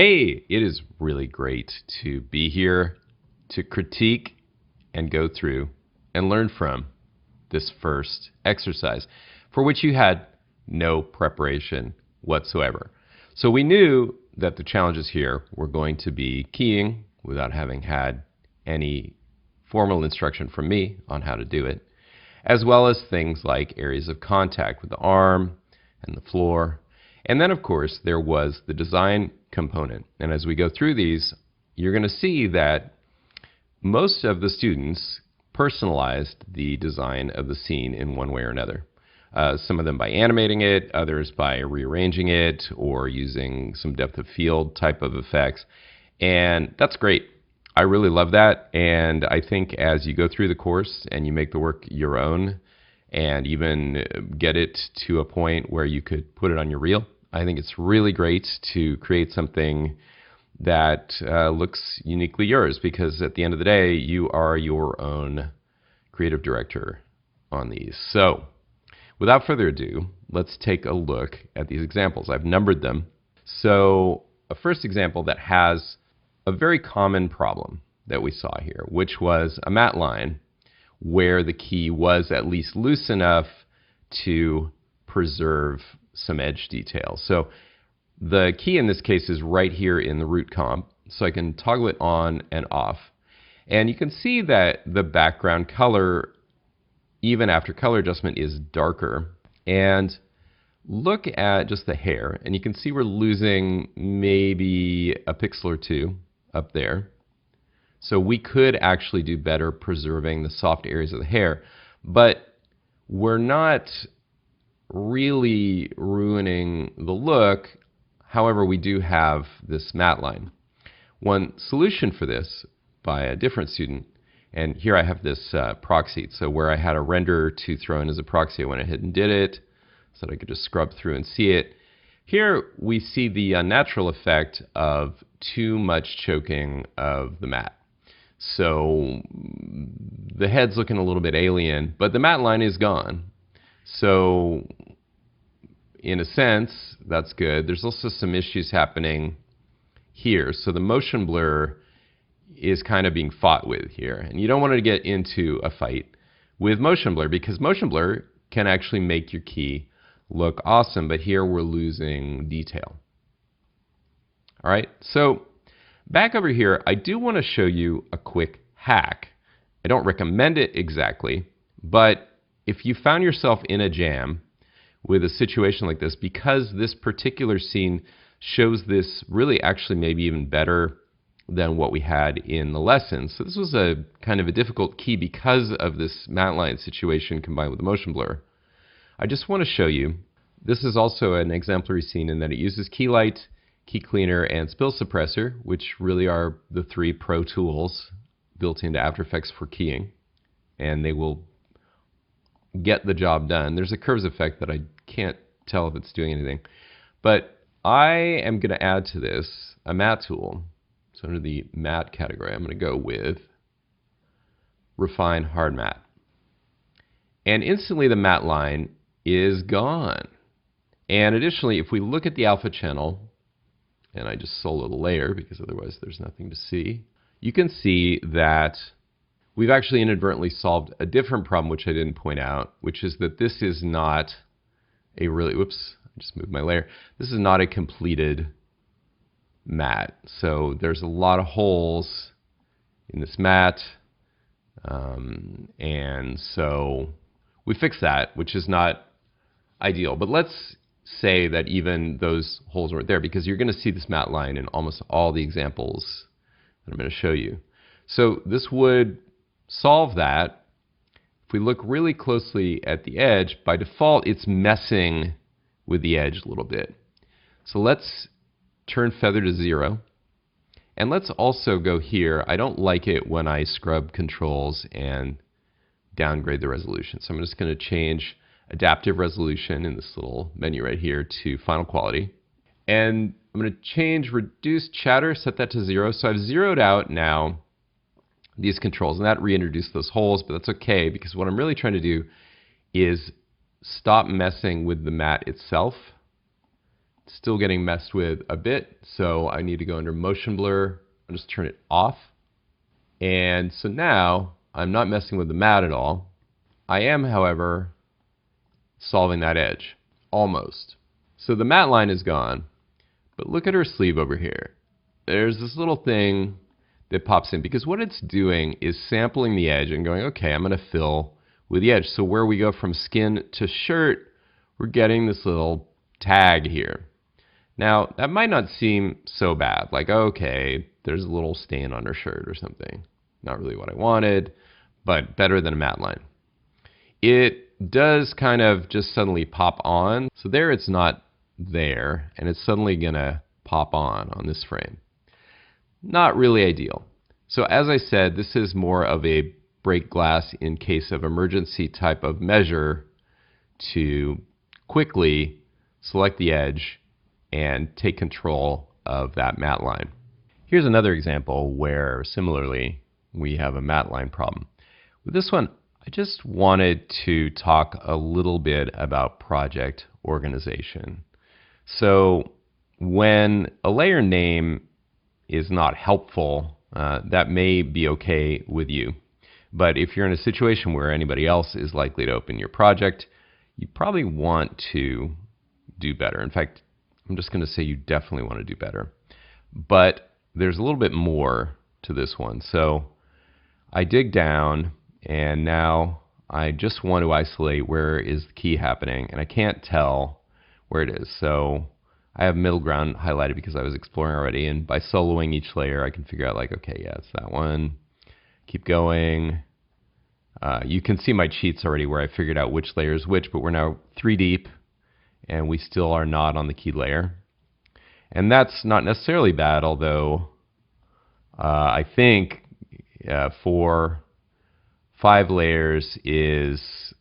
Hey, it is really great to be here to critique and go through and learn from this first exercise for which you had no preparation whatsoever. So we knew that the challenges here were going to be keying without having had any formal instruction from me on how to do it, as well as things like areas of contact with the arm and the floor. And then, of course, there was the design component. And as we go through these, you're going to see that most of the students personalized the design of the scene in one way or another. Some of them by animating it, others by rearranging it or using some depth of field type of effects. And that's great. I really love that. And I think as you go through the course and you make the work your own and even get it to a point where you could put it on your reel, I think it's really great to create something that looks uniquely yours, because at the end of the day, you are your own creative director on these. So without further ado, let's take a look at these examples. I've numbered them. So a first example that has a very common problem that we saw here, which was a matte line where the key was at least loose enough to preserve some edge detail. So the key in this case is right here in the root comp, so I can toggle it on and off. And you can see that the background color, even after color adjustment, is darker. And look at just the hair, and you can see we're losing maybe a pixel or two up there. So we could actually do better preserving the soft areas of the hair, but we're not really ruining the look. However, we do have this matte line. One solution for this by a different student, and here I have this proxy, so where I had a renderer to throw in as a proxy, I went ahead and did it so that I could just scrub through and see it. Here we see the unnatural effect of too much choking of the matte. So the head's looking a little bit alien, but the matte line is gone. So in a sense, that's good. There's also some issues happening here. So the motion blur is kind of being fought with here. And you don't want to get into a fight with motion blur, because motion blur can actually make your key look awesome, but here we're losing detail. All right, so back over here, I do want to show you a quick hack. I don't recommend it exactly, but if you found yourself in a jam with a situation like this, because this particular scene shows this really actually maybe even better than what we had in the lesson. So this was a kind of a difficult key because of this matte line situation combined with the motion blur. I just want to show you, this is also an exemplary scene in that it uses key light, key cleaner, and spill suppressor, which really are the three pro tools built into After Effects for keying, and they will get the job done. There's a curves effect that I can't tell if it's doing anything, but I am going to add to this a matte tool. So under the matte category, I'm going to go with Refine Hard Matte, and instantly the matte line is gone. And additionally, if we look at the alpha channel, and I just solo the layer because otherwise there's nothing to see, you can see that we've actually inadvertently solved a different problem, which I didn't point out, which is that this is not a really, whoops, I just moved my layer. This is not a completed matte. So there's a lot of holes in this matte, and so we fixed that, which is not ideal. But let's say that even those holes weren't there, because you're going to see this matte line in almost all the examples that I'm going to show you. So this would solve that. If we look really closely at the edge, by default it's messing with the edge a little bit. So let's turn feather to 0, and let's also go here. I don't like it when I scrub controls and downgrade the resolution, so I'm just going to change adaptive resolution in this little menu right here to final quality, and I'm going to change reduce chatter, set that to 0. So I've zeroed out now these controls, and that reintroduced those holes, but that's okay, because what I'm really trying to do is stop messing with the matte itself. still getting messed with a bit, so I need to go under motion blur. I'll just turn it off. And so now I'm not messing with the mat at all. I am, however, solving that edge. Almost. So the mat line is gone, but look at her sleeve over here. There's this little thing that pops in because what it's doing is sampling the edge and going, okay, I'm going to fill with the edge. So where we go from skin to shirt, we're getting this little tag here. Now, that might not seem so bad, like, okay, there's a little stain on her shirt or something. Not really what I wanted, but better than a matte line. It does kind of just suddenly pop on. So there it's not there, and it's suddenly going to pop on this frame. Not really ideal. So as I said, this is more of a break glass in case of emergency type of measure to quickly select the edge and take control of that matte line. Here's another example where similarly we have a matte line problem. With this one, I just wanted to talk a little bit about project organization. So when a layer name is not helpful, that may be okay with you. But if you're in a situation where anybody else is likely to open your project, you probably want to do better. In fact, I'm just going to say you definitely want to do better. But there's a little bit more to this one. So I dig down, and now I just want to isolate where is the key happening, and I can't tell where it is. So I have middle ground highlighted because I was exploring already, and by soloing each layer, I can figure out like, okay, yeah, it's that one. Keep going. You can see my cheats already where I figured out which layer is which, but we're now 3 deep, and we still are not on the key layer. And that's not necessarily bad, although I think for 5 layers is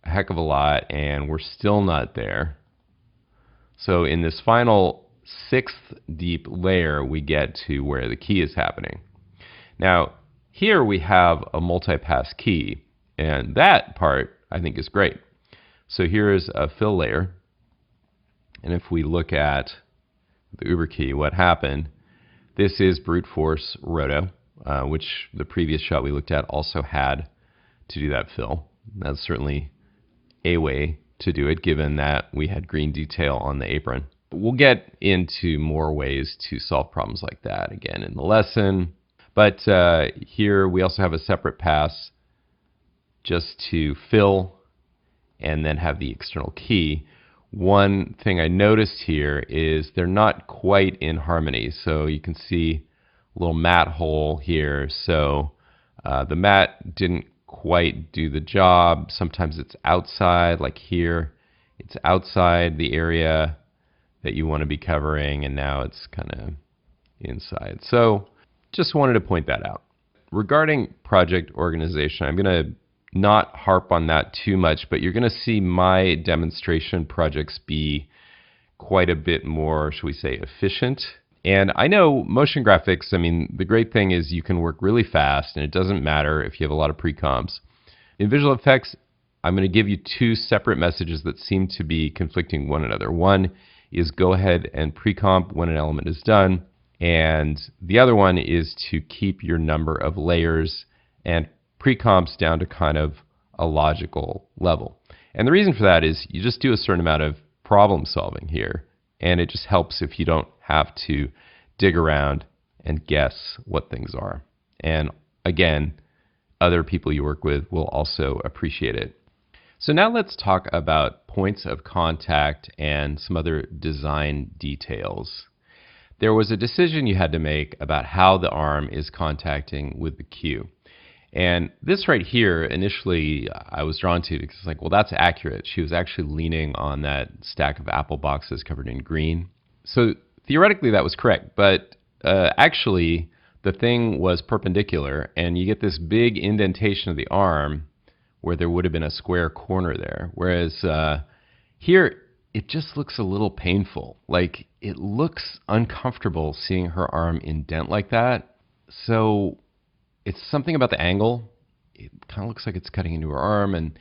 a heck of a lot, and we're still not there. So in this final 6th deep layer, we get to where the key is happening. Now, here we have a multi-pass key, and that part I think is great. So here is a fill layer, and if we look at the Uber key, what happened, this is brute force roto, which the previous shot we looked at also had to do that fill. That's certainly a way to do it, given that we had green detail on the apron. We'll get into more ways to solve problems like that again in the lesson. But here we also have a separate pass just to fill and then have the external key. One thing I noticed here is they're not quite in harmony. So you can see a little matte hole here. So the matte didn't quite do the job. Sometimes it's outside, like here. It's outside the area that you want to be covering, and now it's kind of inside. So just wanted to point that out. Regarding project organization, I'm going to not harp on that too much, but you're going to see my demonstration projects be quite a bit more, shall we say, efficient. And I know motion graphics, I mean, the great thing is you can work really fast, and it doesn't matter if you have a lot of pre-comps. In visual effects, I'm going to give you 2 separate messages that seem to be conflicting one another. One is go ahead and pre-comp when an element is done, and the other one is to keep your number of layers and pre-comps down to kind of a logical level. And the reason for that is you just do a certain amount of problem solving here, and it just helps if you don't have to dig around and guess what things are. And again, other people you work with will also appreciate it. So now let's talk about points of contact and some other design details. There was a decision you had to make about how the arm is contacting with the cue. And this right here, initially I was drawn to because it's like, well, that's accurate. She was actually leaning on that stack of apple boxes covered in green. So theoretically that was correct, but actually the thing was perpendicular, and you get this big indentation of the arm where there would have been a square corner there. Whereas here, it just looks a little painful. Like, it looks uncomfortable seeing her arm indent like that. So it's something about the angle. It kind of looks like it's cutting into her arm, and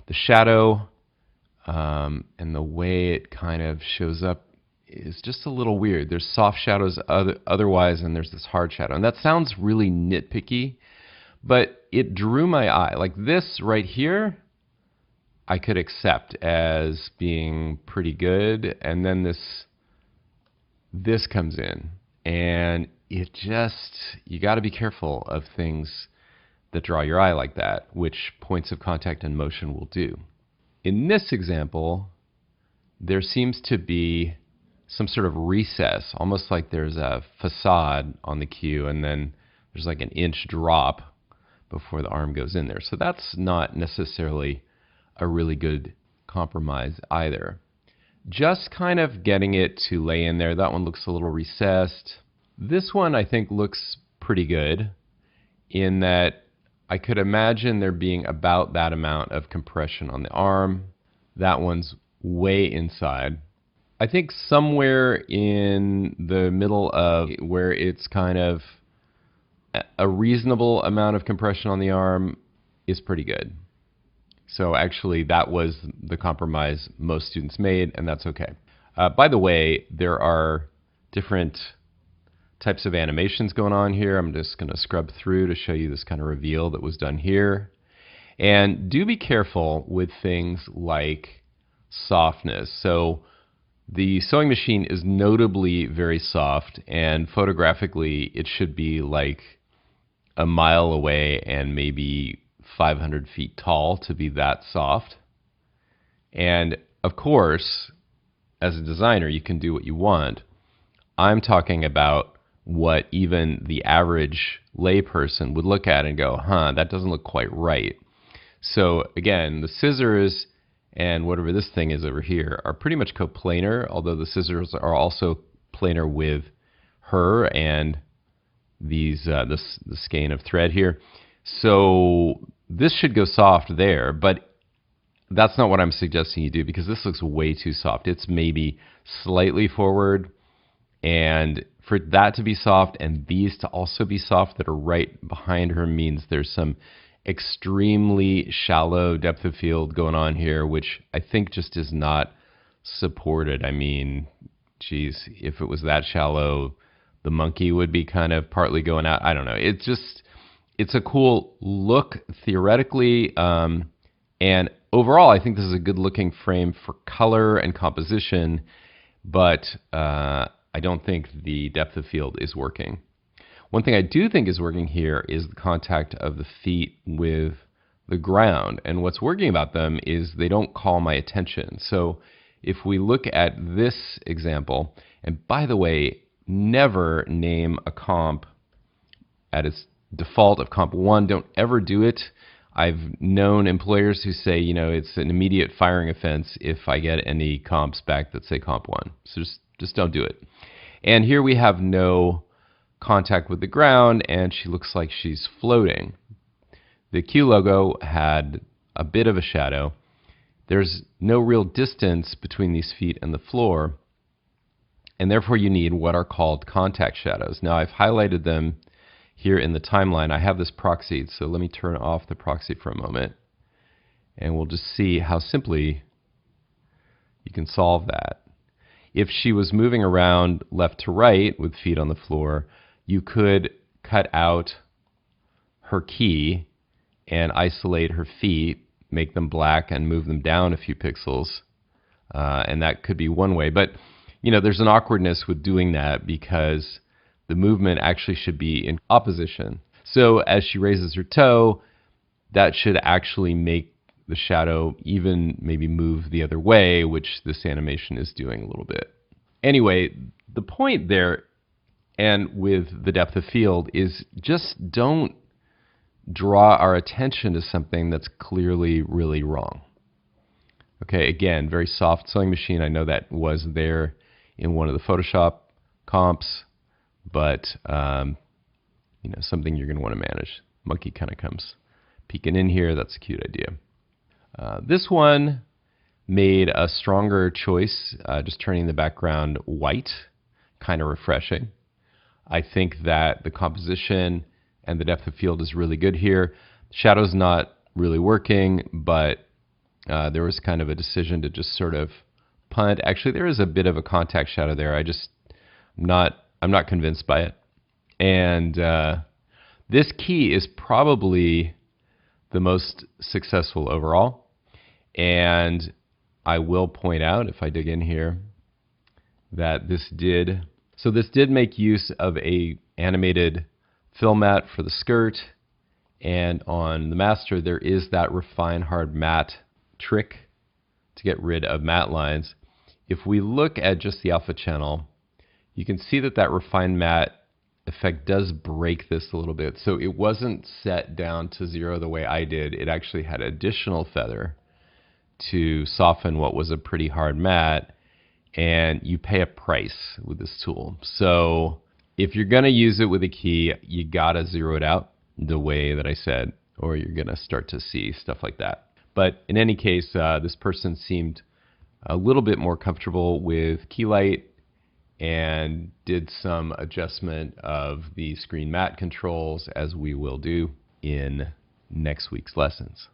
the shadow and the way it kind of shows up is just a little weird. There's soft shadows otherwise, and there's this hard shadow. And that sounds really nitpicky, but it drew my eye. Like this right here, I could accept as being pretty good. And then this comes in, and it just, you got to be careful of things that draw your eye like that, which points of contact and motion will do. In this example, there seems to be some sort of recess, almost like there's a facade on the cue, and then there's like an inch drop before the arm goes in there. So that's not necessarily a really good compromise either. Just kind of getting it to lay in there. That one looks a little recessed. This one I think looks pretty good in that I could imagine there being about that amount of compression on the arm. That one's way inside. I think somewhere in the middle of where it's kind of a reasonable amount of compression on the arm is pretty good. So actually that was the compromise most students made, and that's okay. By the way, there are different types of animations going on here. I'm just going to scrub through to show you this kind of reveal that was done here. And do be careful with things like softness. So the sewing machine is notably very soft, and photographically it should be like a mile away and maybe 500 feet tall to be that soft. And of course, as a designer, you can do what you want. I'm talking about what even the average layperson would look at and go, that doesn't look quite right. So again, the scissors and whatever this thing is over here are pretty much coplanar, although the scissors are also planar with her and these the skein of thread here. So this should go soft there, but that's not what I'm suggesting you do, because this looks way too soft. It's maybe slightly forward, and for that to be soft and these to also be soft that are right behind her means there's some extremely shallow depth of field going on here, which I think just is not supported. I mean, geez, if it was that shallow, the monkey would be kind of partly going out. I don't know. It's a cool look theoretically, and overall I think this is a good looking frame for color and composition, but I don't think the depth of field is working. One thing I do think is working here is the contact of the feet with the ground, and what's working about them is they don't call my attention. So if we look at this example, and by the way, never name a comp at its default of comp 1. Don't ever do it. I've known employers who say, you know, it's an immediate firing offense if I get any comps back that say comp 1. So just don't do it. And here we have no contact with the ground, and she looks like she's floating. The Q logo had a bit of a shadow. There's no real distance between these feet and the floor, and therefore you need what are called contact shadows. Now I've highlighted them here in the timeline. I have this proxied, so let me turn off the proxy for a moment, and we'll just see how simply you can solve that. If she was moving around left to right with feet on the floor, you could cut out her key and isolate her feet, make them black and move them down a few pixels, and that could be one way. But you know, there's an awkwardness with doing that because the movement actually should be in opposition. So as she raises her toe, that should actually make the shadow even maybe move the other way, which this animation is doing a little bit. Anyway, the point there, and with the depth of field, is just don't draw our attention to something that's clearly really wrong. Okay, again, very soft sewing machine. I know that was there in one of the Photoshop comps, but you know, something you're going to want to manage. Monkey kind of comes peeking in here. That's a cute idea. This one made a stronger choice, just turning the background white, kind of refreshing. I think that the composition and the depth of field is really good here. Shadow's not really working, but there was kind of a decision to just sort of punt. Actually, there is a bit of a contact shadow there. I'm not convinced by it. And this key is probably the most successful overall. And I will point out, if I dig in here, that this did make use of a animated fill mat for the skirt. And on the master, there is that refine hard matte trick to get rid of matte lines. If we look at just the alpha channel, you can see that refine matte effect does break this a little bit. So it wasn't set down to 0 the way I did. It actually had additional feather to soften what was a pretty hard matte, and you pay a price with this tool. So if you're gonna use it with a key, you gotta zero it out the way that I said, or you're gonna start to see stuff like that. But in any case, this person seemed a little bit more comfortable with key light and did some adjustment of the screen matte controls, as we will do in next week's lessons.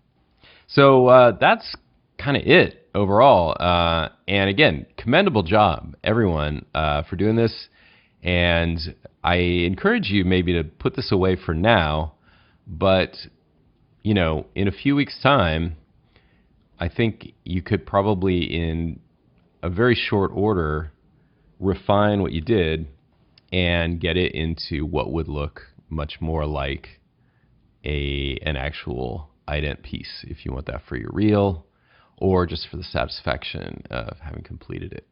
So that's kind of it overall. And again, commendable job, everyone, for doing this. And I encourage you maybe to put this away for now, but in a few weeks' time, I think you could probably, in a very short order, refine what you did and get it into what would look much more like an actual ident piece, if you want that for your reel or just for the satisfaction of having completed it.